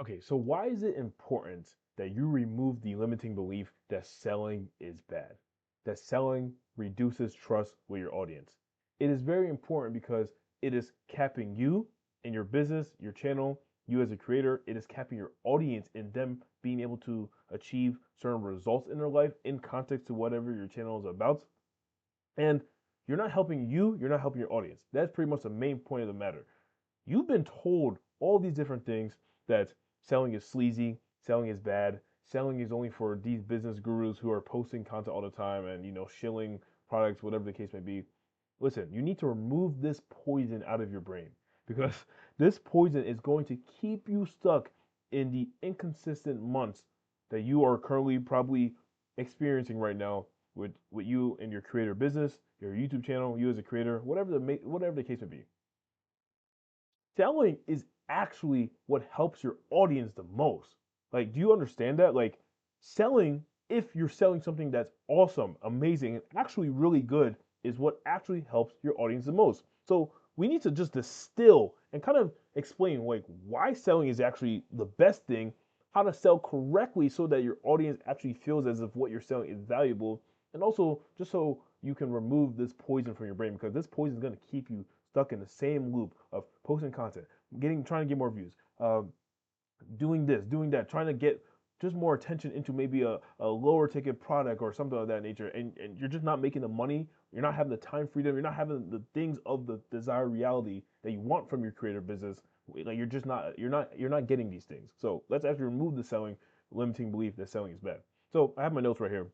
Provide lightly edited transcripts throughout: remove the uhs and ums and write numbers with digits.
Okay, so why is it important that you remove the limiting belief that selling is bad? That selling reduces trust with your audience. It is very important because it is capping you in your business, your channel, you as a creator. It is capping your audience in them being able to achieve certain results in their life in context to whatever your channel is about. And you're not helping you, you're not helping your audience. That's pretty much the main point of the matter. You've been told all these different things that selling is sleazy, selling is bad, selling is only for these business gurus who are posting content all the time and shilling products, whatever the case may be. Listen, you need to remove this poison out of your brain because this poison is going to keep you stuck in the inconsistent months that you are currently probably experiencing right now with you and your creator business, your YouTube channel, you as a creator, whatever the case may be. Selling is actually what helps your audience the most. Like, do you understand that? Like, selling, if you're selling something that's awesome, amazing, and actually really good, is what actually helps your audience the most. So, we need to just distill and kind of explain like why selling is actually the best thing, how to sell correctly so that your audience actually feels as if what you're selling is valuable, and also just so you can remove this poison from your brain because this poison is going to keep you stuck in the same loop of posting content, trying to get more views, doing this, doing that, trying to get just more attention into maybe a lower ticket product or something of that nature, and you're just not making the money, you're not having the time freedom, you're not having the things of the desired reality that you want from your creative business. Like you're not getting these things. So let's actually remove the selling limiting belief that selling is bad. So I have my notes right here.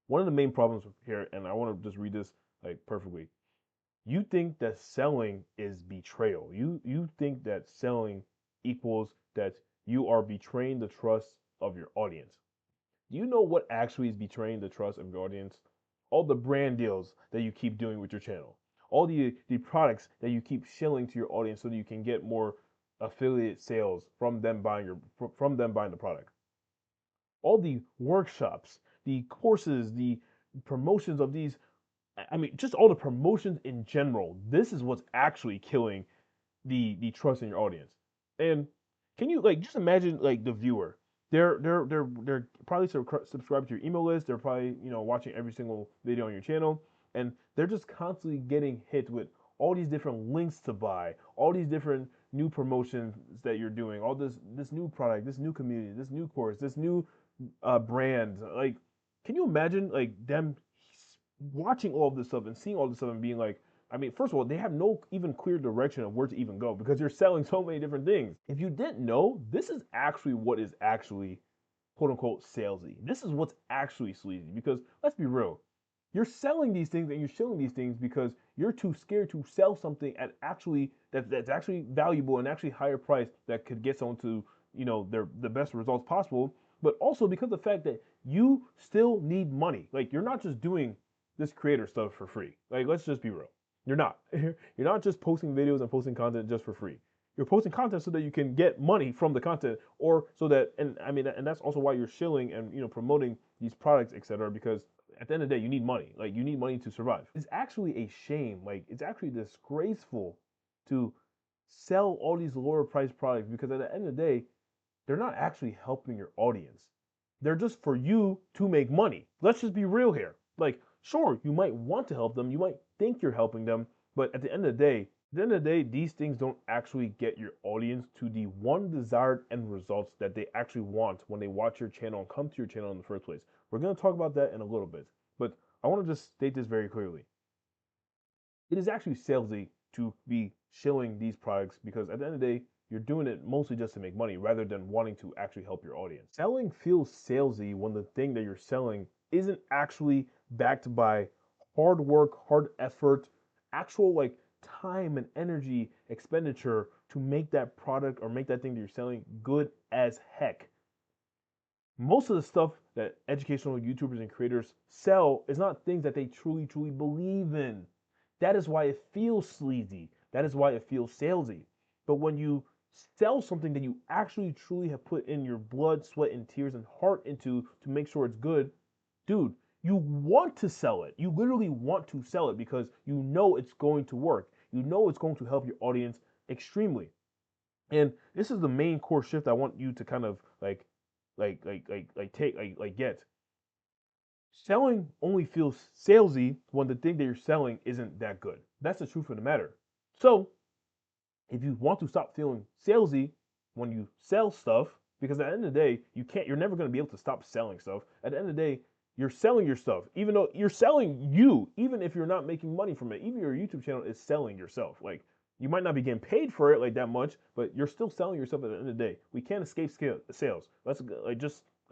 One of the main problems here, and I want to just read this like perfectly. You think that selling is betrayal. You think that selling equals that you are betraying the trust of your audience. Do you know what actually is betraying the trust of your audience? All the brand deals that you keep doing with your channel. All the products that you keep shilling to your audience so that you can get more affiliate sales from them buying the product. All the workshops, the courses, the promotions of these, I mean, just all the promotions in general. This is what's actually killing the trust in your audience. And can you like just imagine like the viewer? They're probably subscribed to your email list. They're probably watching every single video on your channel, and they're just constantly getting hit with all these different links to buy, all these different new promotions that you're doing, all this new product, this new community, this new course, this new brand. Like, can you imagine like them watching all of this stuff and seeing all this stuff and being like, I mean, first of all, they have no even clear direction of where to even go because you're selling so many different things. If you didn't know, this is actually what is actually quote unquote salesy. This is what's actually sleazy because let's be real. You're selling these things and you're showing these things because you're too scared to sell something at actually that's actually valuable and actually higher price that could get someone to the best results possible. But also because of the fact that you still need money. Like you're not just doing this creator stuff for free. Like let's just be real. You're not. You're not just posting videos and posting content just for free. You're posting content so that you can get money from the content, or so that, and I mean, and that's also why you're shilling and promoting these products, etc. Because at the end of the day, you need money. Like you need money to survive. It's actually a shame. Like it's actually disgraceful to sell all these lower priced products because at the end of the day, they're not actually helping your audience. They're just for you to make money. Let's just be real here. Like, sure, you might want to help them, you might think you're helping them, but at the end of the day, these things don't actually get your audience to the one desired end results that they actually want when they watch your channel and come to your channel in the first place. We're going to talk about that in a little bit, but I want to just state this very clearly. It is actually salesy to be shilling these products because at the end of the day, you're doing it mostly just to make money rather than wanting to actually help your audience. Selling feels salesy when the thing that you're selling isn't actually backed by hard work, hard effort, actual like time and energy expenditure to make that product or make that thing that you're selling good as heck. Most of the stuff that educational YouTubers and creators sell is not things that they truly believe in. That is why it feels sleazy. That is why it feels salesy. But when you sell something that you actually truly have put in your blood, sweat, and tears and heart into to make sure it's good, dude, you want to sell it. You literally want to sell it because you know it's going to work. You know it's going to help your audience extremely. And this is the main core shift I want you to kind of get. Selling only feels salesy when the thing that you're selling isn't that good. That's the truth of the matter. So if you want to stop feeling salesy when you sell stuff, because at the end of the day, you're never going to be able to stop selling stuff. At the end of the day, you're selling your stuff, even though you're selling you, even if you're not making money from it. Even your YouTube channel is selling yourself. Like, you might not be getting paid for it like that much, but you're still selling yourself at the end of the day. We can't escape sales. Let's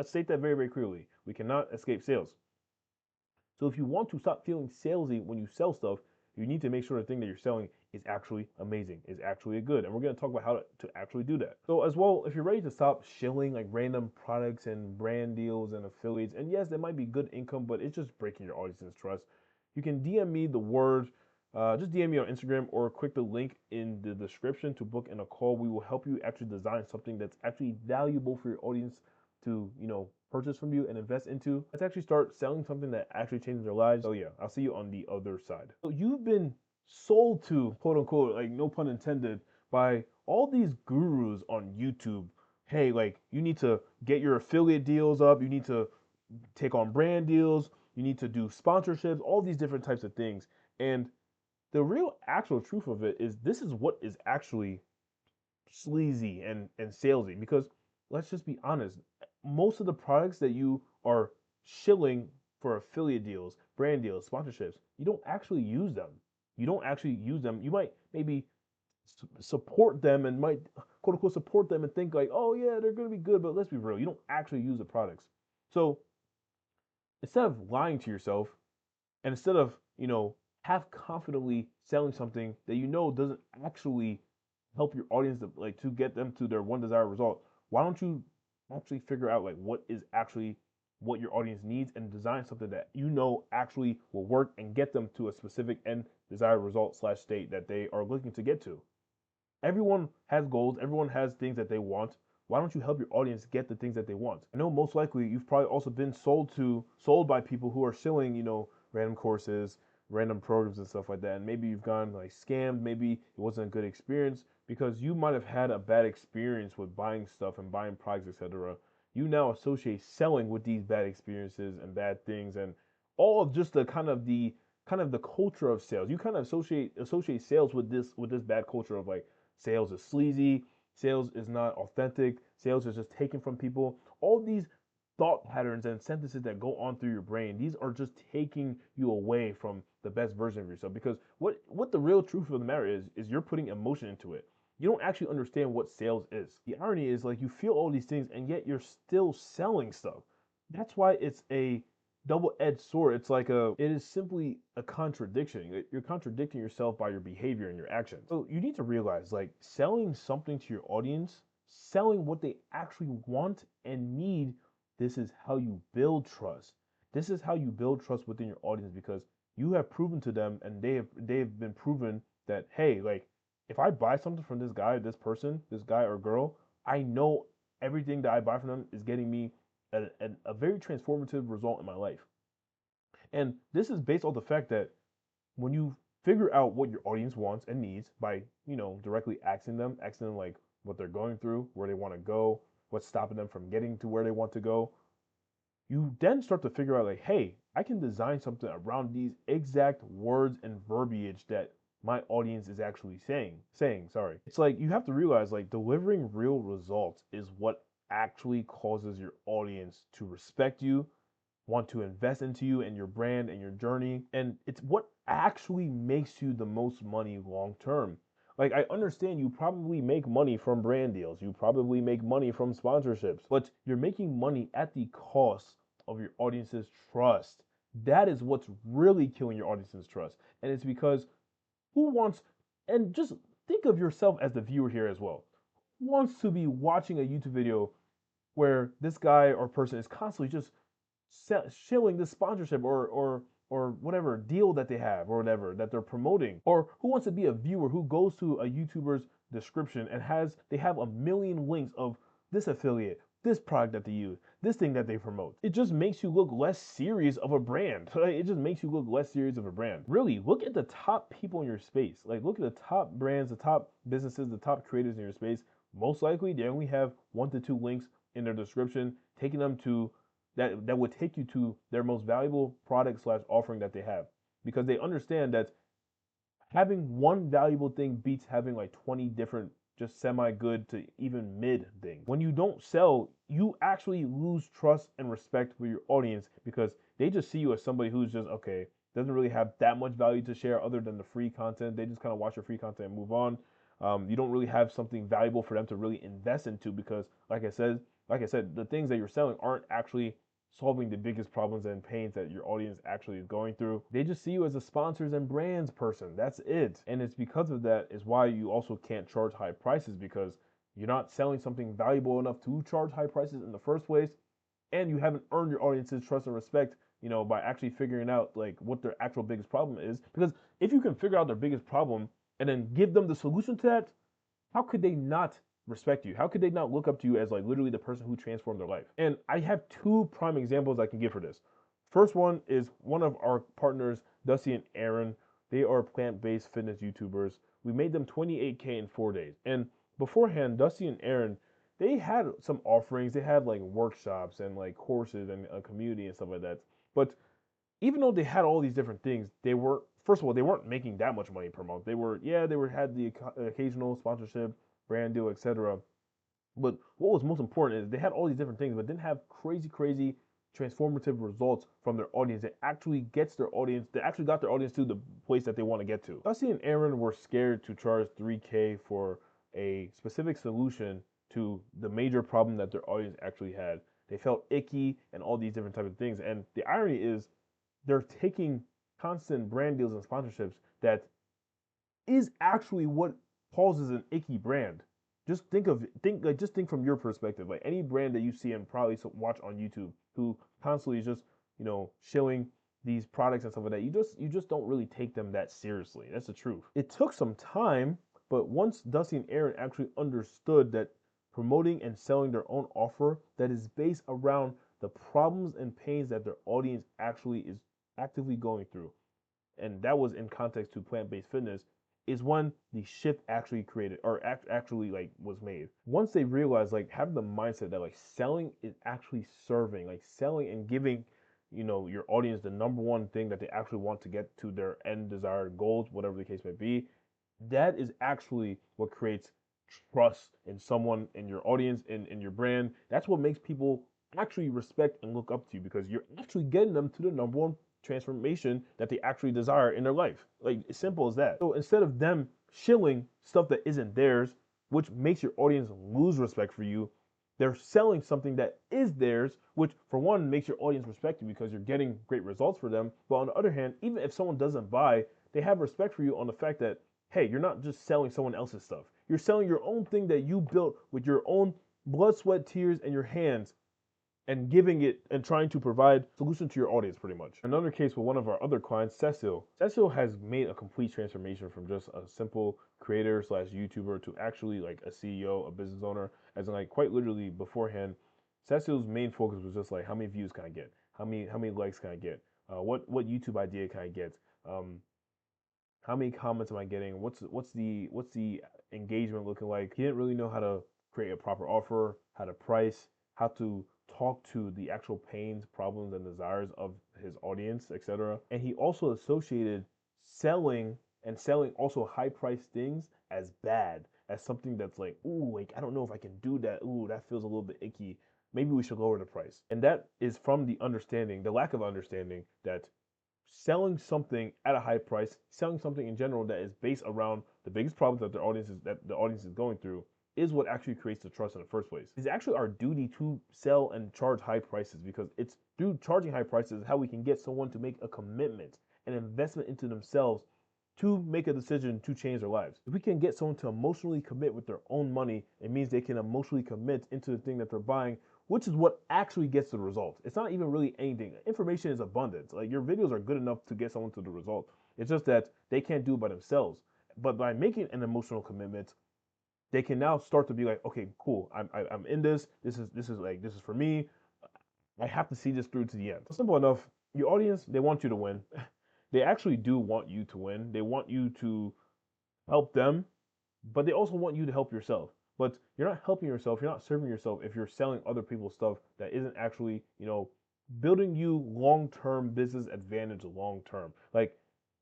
state that very, very clearly. We cannot escape sales. So if you want to stop feeling salesy when you sell stuff, you need to make sure the thing that you're selling is actually amazing, is actually good. And we're going to talk about how to actually do that. So as well, if you're ready to stop shilling like random products and brand deals and affiliates, and yes, there might be good income, but it's just breaking your audience's trust, you can DM me the word, just DM me on Instagram or click the link in the description to book in a call. We will help you actually design something that's actually valuable for your audience to, purchase from you and invest into. Let's actually start selling something that actually changes their lives. So yeah, I'll see you on the other side. So you've been sold to, quote unquote, like no pun intended, by all these gurus on YouTube. Hey, like you need to get your affiliate deals up, you need to take on brand deals, you need to do sponsorships, all these different types of things. And the real actual truth of it is this is what is actually sleazy and salesy, because let's just be honest, most of the products that you are shilling for affiliate deals, brand deals, sponsorships, you don't actually use them. You don't actually use them. You might maybe support them and might quote unquote support them and think like, oh yeah, they're going to be good, but let's be real, you don't actually use the products. So instead of lying to yourself, and instead of have confidently selling something that doesn't actually help your audience to get them to their one desired result, why don't you actually figure out like what is actually what your audience needs and design something that actually will work and get them to a specific end desired result slash state that they are looking to get to. Everyone has goals, everyone has things that they want. Why don't you help your audience get the things that they want? I know most likely you've probably also been sold by people who are selling, random courses, random programs and stuff like that. And maybe you've gone like scammed, maybe it wasn't a good experience because you might have had a bad experience with buying stuff and buying products, etc. You now associate selling with these bad experiences and bad things and all of just the culture of sales. You kind of associate sales with this bad culture of like sales is sleazy, sales is not authentic, sales is just taken from people. All these thought patterns and sentences that go on through your brain, these are just taking you away from the best version of yourself. Because what the real truth of the matter is you're putting emotion into it. You don't actually understand what sales is. The irony is like you feel all these things and yet you're still selling stuff. That's why it's a double-edged sword. It is simply a contradiction. You're contradicting yourself by your behavior and your actions. So you need to realize like selling something to your audience, selling what they actually want and need, this is how you build trust. This is how you build trust within your audience because you have proven to them and they have been proven that hey, like if I buy something from this guy, this person, this guy or girl, I know everything that I buy from them is getting me a very transformative result in my life. And this is based on the fact that when you figure out what your audience wants and needs by, directly asking them like what they're going through, where they want to go, what's stopping them from getting to where they want to go, you then start to figure out like, hey, I can design something around these exact words and verbiage that my audience is actually saying, sorry. It's like you have to realize like delivering real results is what actually causes your audience to respect you, want to invest into you and your brand and your journey. And it's what actually makes you the most money long term. Like, I understand you probably make money from brand deals, you probably make money from sponsorships, but you're making money at the cost of your audience's trust. That is what's really killing your audience's trust. And it's because who wants, and just think of yourself as the viewer here as well. Who wants to be watching a YouTube video where this guy or person is constantly just shilling this sponsorship or whatever deal that they have or whatever that they're promoting? Or who wants to be a viewer who goes to a YouTuber's description and they have a million links of this affiliate, this product that they use, this thing that they promote? It just makes you look less serious of a brand. It just makes you look less serious of a brand. Really, look at the top people in your space. Like, look at the top brands, the top businesses, the top creators in your space. most likely they only have 1 to 2 links in their description, taking them to that would take you to their most valuable product slash offering that they have, because they understand that having one valuable thing beats having like 20 different just semi good to even mid things. When you don't sell, you actually lose trust and respect for your audience because they just see you as somebody who's just okay, doesn't really have that much value to share other than the free content. They just kind of watch your free content and move on. You don't really have something valuable for them to really invest into because, like I said, the things that you're selling aren't actually solving the biggest problems and pains that your audience actually is going through. They just see you as a sponsors and brands person. That's it. And it's because of that is why you also can't charge high prices, because you're not selling something valuable enough to charge high prices in the first place, and you haven't earned your audience's trust and respect, by actually figuring out like what their actual biggest problem is. Because if you can figure out their biggest problem and then give them the solution to that, how could they not respect you? How could they not look up to you as like literally the person who transformed their life? And I have two prime examples I can give for this. First one is one of our partners, Dusty and Aaron. They are plant-based fitness YouTubers. We made them 28K in 4 days. And beforehand, Dusty and Aaron, they had some offerings. They had like workshops and like courses and a community and stuff like that. But even though they had all these different things, they were first of all they weren't making that much money per month. They were had the occasional sponsorship, brand deal, etc. But what was most important is they had all these different things, but didn't have crazy transformative results from their audience. It actually gets their audience. They actually got their audience to the place that they want to get to. Dusty and Aaron were scared to charge 3K for a specific solution to the major problem that their audience actually had. They felt icky and all these different types of things. And the irony is they're taking constant brand deals and sponsorships that is actually what causes an icky brand. Just think from your perspective. Like any brand that you see and probably watch on YouTube who constantly is just showing these products and stuff like that, you just don't really take them that seriously. That's the truth. It took some time, but once Dusty and Aaron actually understood that promoting and selling their own offer that is based around the problems and pains that their audience actually is actively going through, and that was in context to plant-based fitness, is when the shift actually created or actually like was made. Once they realized, like, have the mindset that like selling is actually serving, like selling and giving your audience the number one thing that they actually want to get to their end desired goals, whatever the case may be, that is actually what creates trust in someone, in your audience, in your brand. That's what makes people actually respect and look up to you, because you're actually getting them to the number one transformation that they actually desire in their life. Like, as simple as that. So instead of them shilling stuff that isn't theirs, which makes your audience lose respect for you, they're selling something that is theirs, which for one makes your audience respect you because you're getting great results for them. But on the other hand, even if someone doesn't buy, they have respect for you on the fact that, hey, you're not just selling someone else's stuff. You're selling your own thing that you built with your own blood, sweat, tears, and your hands, and giving it and trying to provide solution to your audience pretty much. Another case with one of our other clients, Cecil. Cecil has made a complete transformation from just a simple creator slash YouTuber to actually like a CEO, a business owner, as in like quite literally beforehand. Cecil's main focus was just like, how many views can I get? How many likes can I get? What YouTube idea can I get? How many comments am I getting? What's the engagement looking like? He didn't really know how to create a proper offer, how to price, how to talk to the actual pains, problems, and desires of his audience, etc. And he also associated selling and selling also high priced things as bad, as something that's like, ooh, like I don't know if I can do that. Ooh, that feels a little bit icky. Maybe we should lower the price. And that is from the lack of understanding that selling something at a high price, selling something in general that is based around the biggest problems that the audience is going through, is what actually creates the trust in the first place. It's actually our duty to sell and charge high prices, because it's through charging high prices how we can get someone to make a commitment, an investment into themselves, to make a decision to change their lives. If we can get someone to emotionally commit with their own money, it means they can emotionally commit into the thing that they're buying, which is what actually gets the result. It's not even really anything. Information is abundant. Like, your videos are good enough to get someone to the result. It's just that they can't do it by themselves. But by making an emotional commitment, they can now start to be like, okay, cool. I'm in this. This is for me. I have to see this through to the end. Simple enough. Your audience, they want you to win. They actually do want you to win. They want you to help them, but they also want you to help yourself. but you're not helping yourself, you're not serving yourself if you're selling other people's stuff that isn't actually, building you long-term business advantage long term. Like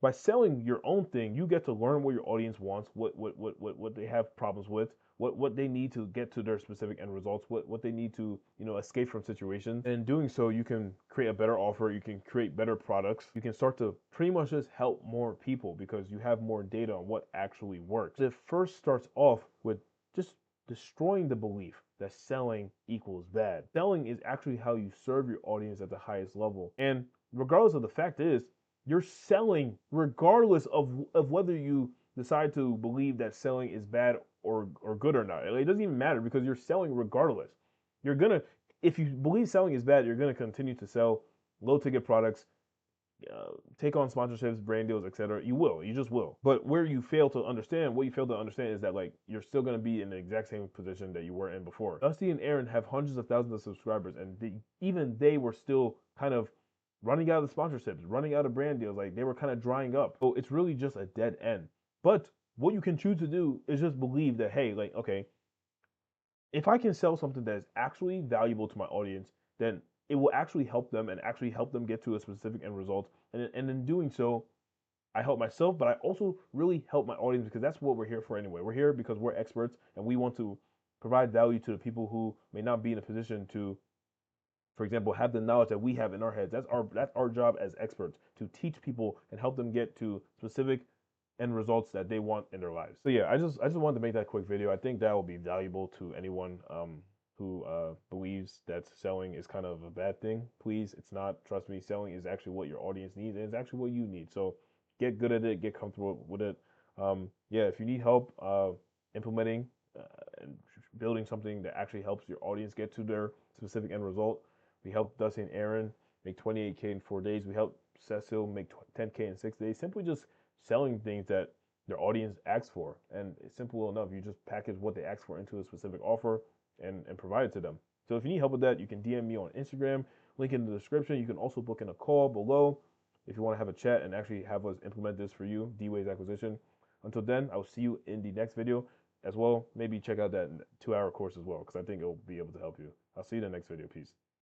by selling your own thing, you get to learn what your audience wants, what they have problems with, what they need to get to their specific end results, what they need to, escape from situations. And in doing so, you can create a better offer, you can create better products, you can start to pretty much just help more people because you have more data on what actually works. It first starts off with just destroying the belief that selling equals bad. Selling is actually how you serve your audience at the highest level. And regardless of the fact is, you're selling regardless of whether you decide to believe that selling is bad or good or not. It doesn't even matter because you're selling regardless. You're gonna, if you believe selling is bad, you're gonna continue to sell low ticket products, take on sponsorships, brand deals, etc. You will, you just will. But where you fail to understand, what you fail to understand is that like you're still gonna be in the exact same position that you were in before. Dusty and Aaron have hundreds of thousands of subscribers, and even they were still kind of running out of the sponsorships, running out of brand deals. Like they were kind of drying up. So it's really just a dead end. But what you can choose to do is just believe that, hey, like, okay, if I can sell something that is actually valuable to my audience, then it will actually help them and actually help them get to a specific end result. And in doing so, I help myself, but I also really help my audience because that's what we're here for anyway. We're here because we're experts and we want to provide value to the people who may not be in a position to, for example, have the knowledge that we have in our heads. That's our job as experts to teach people and help them get to specific end results that they want in their lives. So yeah, I just wanted to make that quick video. I think that will be valuable to anyone who believes that selling is kind of a bad thing. Please, it's not. Trust me, selling is actually what your audience needs, and it's actually what you need. So get good at it, get comfortable with it. Yeah, if you need help implementing and building something that actually helps your audience get to their specific end result, we helped Dusty and Aaron make 28K in 4 days. We helped Cecil make 10K in 6 days. Simply just selling things that their audience asks for. And it's simple enough. You just package what they ask for into a specific offer and provide it to them. So if you need help with that, you can DM me on Instagram, link in the description. You can also book in a call below if you want to have a chat and actually have us implement this for you, D-Ways Acquisition. Until then, I'll see you in the next video as well. Maybe check out that 2-hour course as well because I think it'll be able to help you. I'll see you in the next video. Peace.